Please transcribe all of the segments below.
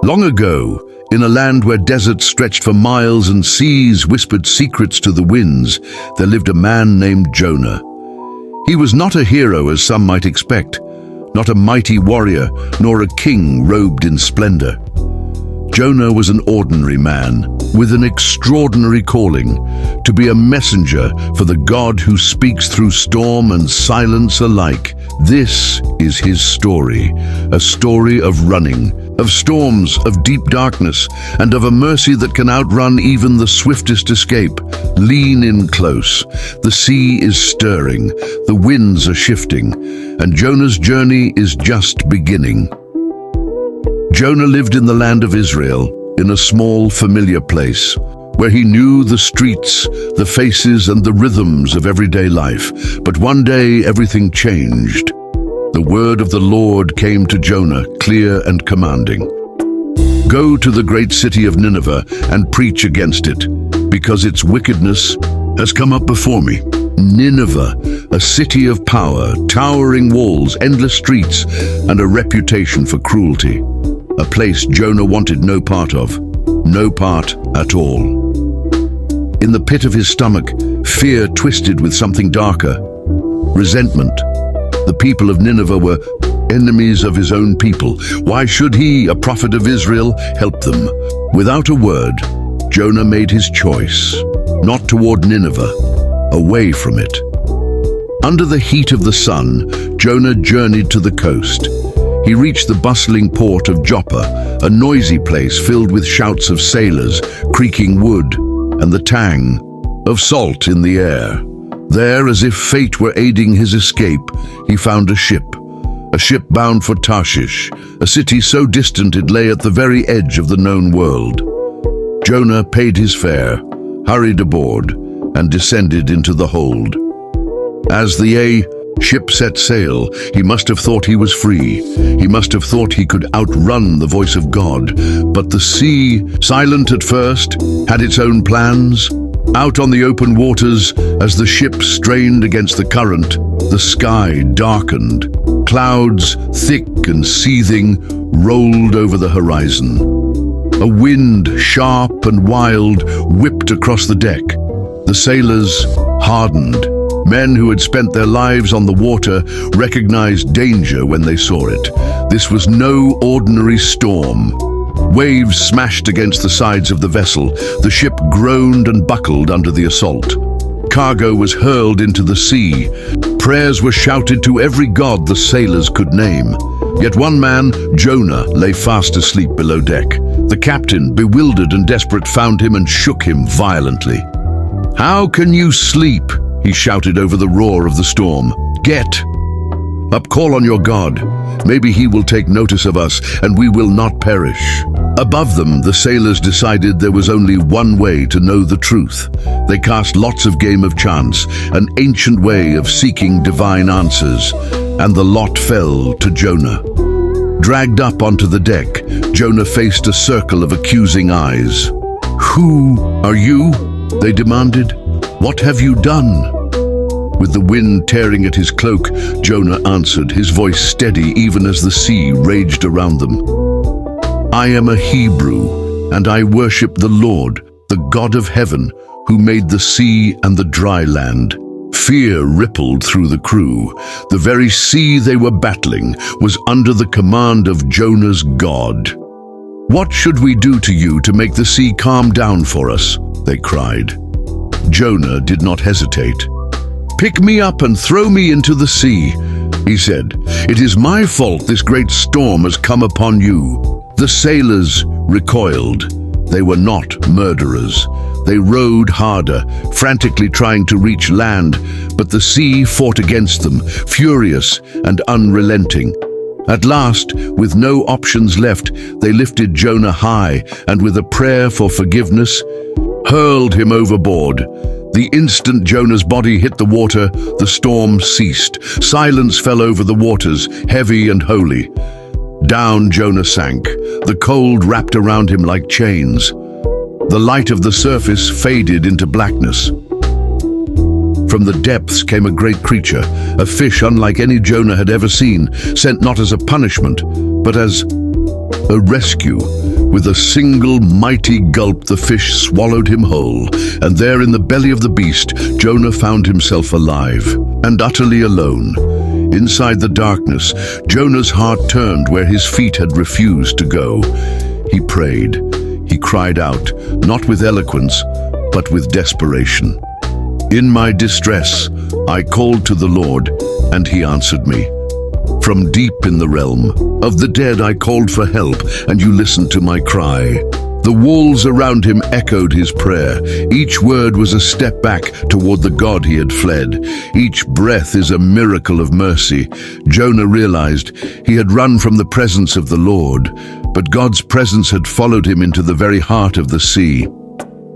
Long ago, in a land where deserts stretched for miles and seas whispered secrets to the winds, there lived a man named Jonah. He was not a hero as some might expect, not a mighty warrior, nor a king robed in splendor. Jonah was an ordinary man with an extraordinary calling, to be a messenger for the God who speaks through storm and silence alike. This is his story, a story of running, of storms, of deep darkness, and of a mercy that can outrun even the swiftest escape. Lean in close. The sea is stirring, the winds are shifting, and Jonah's journey is just beginning. Jonah lived in the land of Israel, in a small, familiar place, where he knew the streets, the faces, and the rhythms of everyday life. But one day, everything changed. The word of the Lord came to Jonah, clear and commanding. Go to the great city of Nineveh and preach against it, because its wickedness has come up before me. Nineveh, a city of power, towering walls, endless streets, and a reputation for cruelty. A place Jonah wanted no part of, no part at all. In the pit of his stomach, fear twisted with something darker, resentment. The people of Nineveh were enemies of his own people. Why should he, a prophet of Israel, help them? Without a word, Jonah made his choice, not toward Nineveh, away from it. Under the heat of the sun, Jonah journeyed to the coast. He reached the bustling port of Joppa, a noisy place filled with shouts of sailors, creaking wood, and the tang of salt in the air. There, as if fate were aiding his escape, he found a ship bound for Tarshish, a city so distant it lay at the very edge of the known world. Jonah paid his fare, hurried aboard, and descended into the hold. As the ship set sail, he must have thought he was free. He must have thought he could outrun the voice of God. But the sea, silent at first, had its own plans. Out on the open waters, as the ship strained against the current, the sky darkened. Clouds, thick and seething, rolled over the horizon. A wind, sharp and wild, whipped across the deck. The sailors hardened. Men who had spent their lives on the water recognized danger when they saw it. This was no ordinary storm. Waves smashed against the sides of the vessel. The ship groaned and buckled under the assault. Cargo was hurled into the sea. Prayers were shouted to every god the sailors could name. Yet one man, Jonah, lay fast asleep below deck. The captain, bewildered and desperate, found him and shook him violently. "How can you sleep?" he shouted over the roar of the storm. "Get up, call on your God. Maybe he will take notice of us, and we will not perish." Above them, the sailors decided there was only one way to know the truth. They cast lots of game of chance, an ancient way of seeking divine answers, and the lot fell to Jonah. Dragged up onto the deck, Jonah faced a circle of accusing eyes. "Who are you?" they demanded. "What have you done?" With the wind tearing at his cloak, Jonah answered, his voice steady even as the sea raged around them. "I am a Hebrew, and I worship the Lord, the God of heaven, who made the sea and the dry land." Fear rippled through the crew. The very sea they were battling was under the command of Jonah's God. "What should we do to you to make the sea calm down for us?" they cried. Jonah did not hesitate. "Pick me up and throw me into the sea," he said. "It is my fault this great storm has come upon you." The sailors recoiled. They were not murderers. They rowed harder, frantically trying to reach land, but the sea fought against them, furious and unrelenting. At last, with no options left, they lifted Jonah high and with a prayer for forgiveness, hurled him overboard. The instant Jonah's body hit the water, the storm ceased. Silence fell over the waters, heavy and holy. Down Jonah sank, the cold wrapped around him like chains. The light of the surface faded into blackness. From the depths came a great creature, a fish unlike any Jonah had ever seen, sent not as a punishment, but as A rescue. With a single mighty gulp, the fish swallowed him whole, and there in the belly of the beast, Jonah found himself alive and utterly alone. Inside the darkness, Jonah's heart turned where his feet had refused to go. He prayed. He cried out, not with eloquence, but with desperation. In my distress, I called to the Lord, and he answered me. From deep in the realm of the dead I called for help, and you listened to my cry. The walls around him echoed his prayer. Each word was a step back toward the God he had fled. Each breath is a miracle of mercy. Jonah realized he had run from the presence of the Lord, but God's presence had followed him into the very heart of the sea.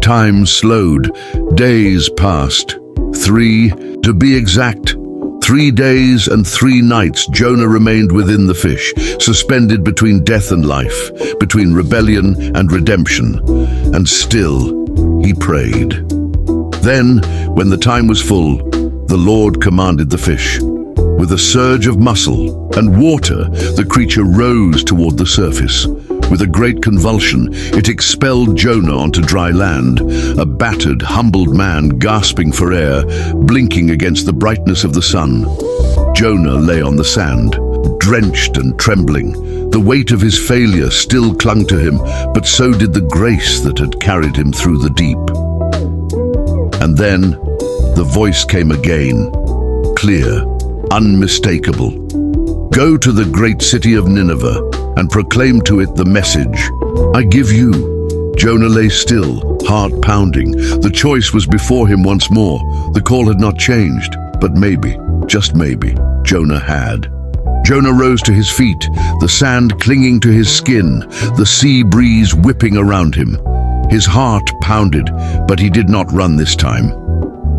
Time slowed. Days passed. 3, to be exact. 3 days and 3 nights Jonah remained within the fish, suspended between death and life, between rebellion and redemption. And still, he prayed. Then, when the time was full, the Lord commanded the fish. With a surge of muscle and water, the creature rose toward the surface. With a great convulsion, it expelled Jonah onto dry land, a battered, humbled man gasping for air, blinking against the brightness of the sun. Jonah lay on the sand, drenched and trembling. The weight of his failure still clung to him, but so did the grace that had carried him through the deep. And then, the voice came again, clear, unmistakable. Go to the great city of Nineveh and proclaim to it the message. I give you. Jonah lay still, heart pounding. The choice was before him once more. The call had not changed, but maybe, just maybe, Jonah had. Jonah rose to his feet, the sand clinging to his skin, the sea breeze whipping around him. His heart pounded, but he did not run this time.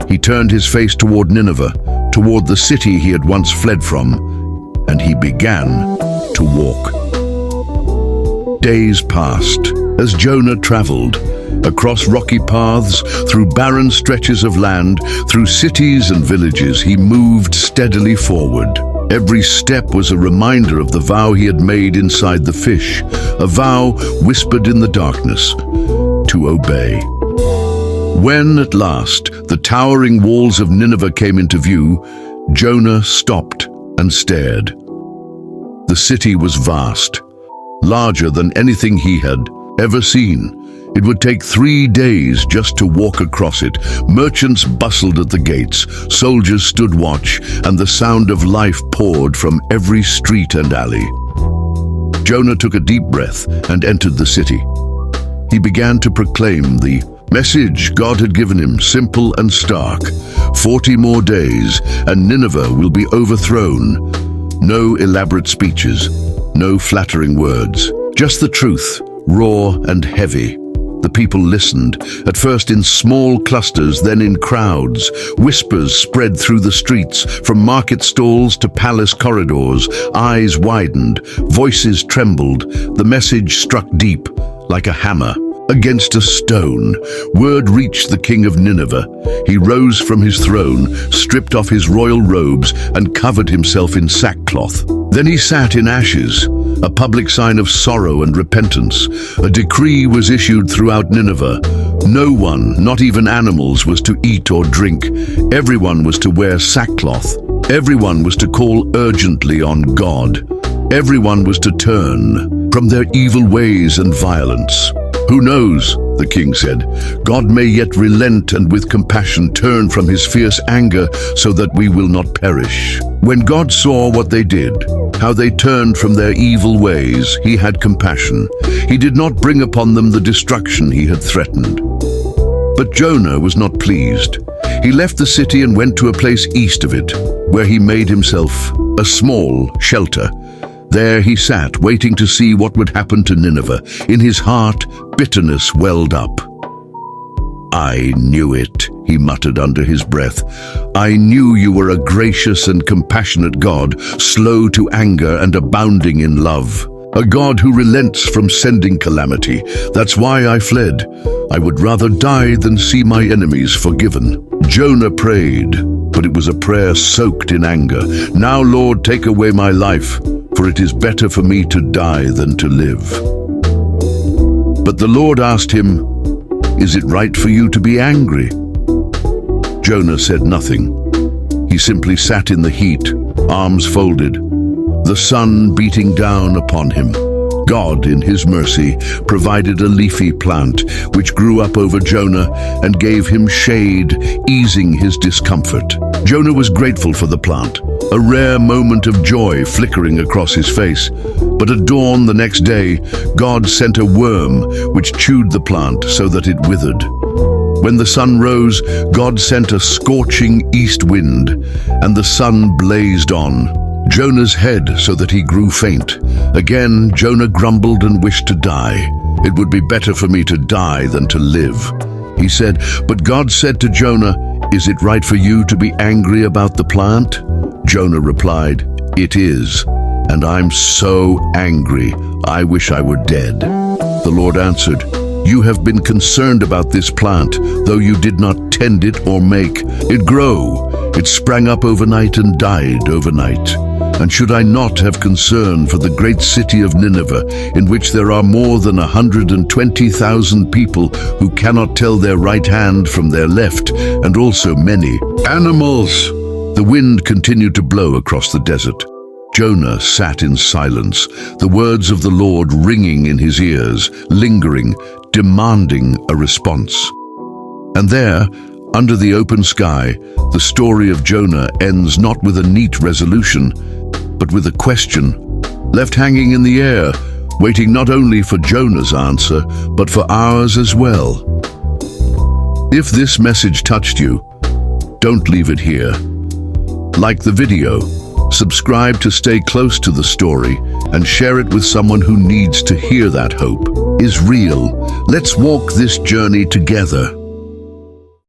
He turned his face toward Nineveh, toward the city he had once fled from, and he began to walk. Days passed as Jonah traveled, across rocky paths, through barren stretches of land, through cities and villages. He moved steadily forward. Every step was a reminder of the vow he had made inside the fish, a vow whispered in the darkness, to obey. When, at last, the towering walls of Nineveh came into view, Jonah stopped and stared. The city was vast, larger than anything he had ever seen. It would take 3 days just to walk across it. Merchants bustled at the gates, soldiers stood watch, and the sound of life poured from every street and alley. Jonah took a deep breath and entered the city. He began to proclaim the message God had given him, simple and stark. 40 more days, and Nineveh will be overthrown. No elaborate speeches, no flattering words, just the truth, raw and heavy. The people listened, at first in small clusters, then in crowds. Whispers spread through the streets, from market stalls to palace corridors. Eyes widened, voices trembled. The message struck deep, like a hammer against a stone. Word reached the king of Nineveh. He rose from his throne, stripped off his royal robes, and covered himself in sackcloth. Then he sat in ashes, a public sign of sorrow and repentance. A decree was issued throughout Nineveh. No one, not even animals, was to eat or drink. Everyone was to wear sackcloth. Everyone was to call urgently on God. Everyone was to turn from their evil ways and violence. Who knows, the king said, God may yet relent and with compassion turn from his fierce anger so that we will not perish. When God saw what they did, how they turned from their evil ways, he had compassion. He did not bring upon them the destruction he had threatened. But Jonah was not pleased. He left the city and went to a place east of it, where he made himself a small shelter. There he sat, waiting to see what would happen to Nineveh. In his heart, bitterness welled up. I knew it, he muttered under his breath. I knew you were a gracious and compassionate God, slow to anger and abounding in love. A God who relents from sending calamity. That's why I fled. I would rather die than see my enemies forgiven. Jonah prayed, but it was a prayer soaked in anger. Now, Lord, take away my life, for it is better for me to die than to live." But the Lord asked him, "Is it right for you to be angry?" Jonah said nothing. He simply sat in the heat, arms folded, the sun beating down upon him. God, in his mercy, provided a leafy plant which grew up over Jonah and gave him shade, easing his discomfort. Jonah was grateful for the plant, a rare moment of joy flickering across his face. But at dawn the next day, God sent a worm which chewed the plant so that it withered. When the sun rose, God sent a scorching east wind, and the sun blazed on Jonah's head so that he grew faint. Again, Jonah grumbled and wished to die. "It would be better for me to die than to live," he said. But God said to Jonah, "Is it right for you to be angry about the plant?" Jonah replied, "It is, and I'm so angry, I wish I were dead." The Lord answered, "You have been concerned about this plant, though you did not tend it or make it grow. It sprang up overnight and died overnight. And should I not have concern for the great city of Nineveh, in which there are more than 120,000 people who cannot tell their right hand from their left, and also many animals?" The wind continued to blow across the desert. Jonah sat in silence, the words of the Lord ringing in his ears, lingering, demanding a response. And there, under the open sky, the story of Jonah ends not with a neat resolution, but with a question, left hanging in the air, waiting not only for Jonah's answer, but for ours as well. If this message touched you, don't leave it here. Like the video, subscribe to stay close to the story, and share it with someone who needs to hear that hope is real. Let's walk this journey together.